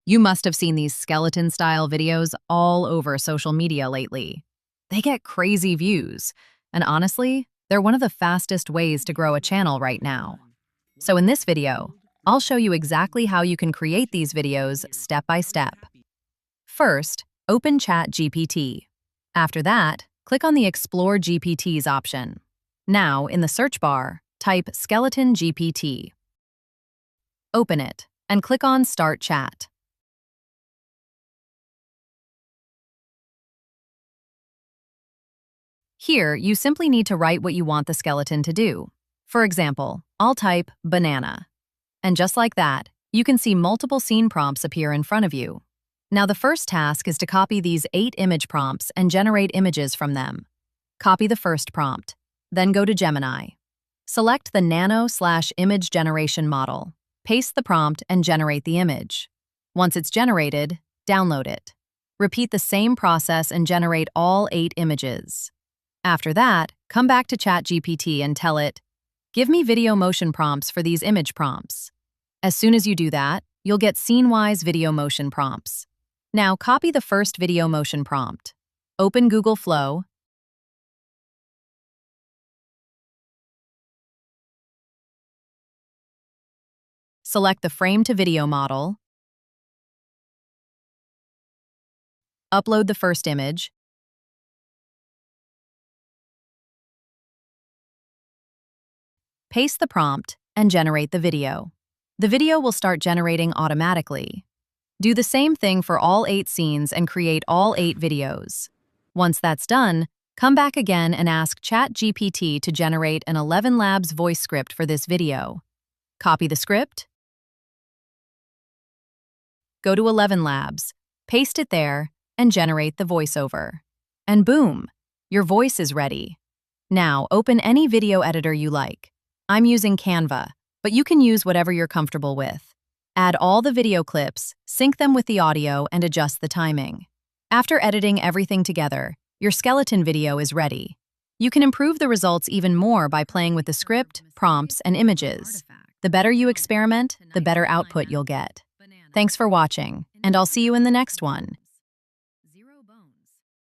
You must have seen these skeleton-style videos all over social media lately. They get crazy views, and honestly, they're one of the fastest ways to grow a channel right now. So in this video, I'll show you exactly how you can create these videos step by step. First, open ChatGPT. After that, click on the Explore GPTs option. Now, in the search bar, type Skeleton GPT. Open it, and click on Start Chat. Here, you simply need to write what you want the skeleton to do. For example, I'll type banana. And just like that, you can see multiple scene prompts appear in front of you. Now the first task is to copy these 8 image prompts and generate images from them. Copy the first prompt, then go to Gemini. Select the nano/image generation model. Paste the prompt and generate the image. Once it's generated, download it. Repeat the same process and generate all 8 images. After that, come back to ChatGPT and tell it, "Give me video motion prompts for these image prompts." As soon as you do that, you'll get scene-wise video motion prompts. Now copy the first video motion prompt. Open Google Flow. Select the frame-to-video model. Upload the first image. Paste the prompt and generate the video. The video will start generating automatically. Do the same thing for all 8 scenes and create all 8 videos. Once that's done, come back again and ask ChatGPT to generate an ElevenLabs voice script for this video. Copy the script. Go to ElevenLabs, paste it there, and generate the voiceover. And boom, your voice is ready. Now open any video editor you like. I'm using Canva, but you can use whatever you're comfortable with. Add all the video clips, sync them with the audio, and adjust the timing. After editing everything together, your skeleton video is ready. You can improve the results even more by playing with the script, prompts, and images. The better you experiment, the better output you'll get. Thanks for watching, and I'll see you in the next one.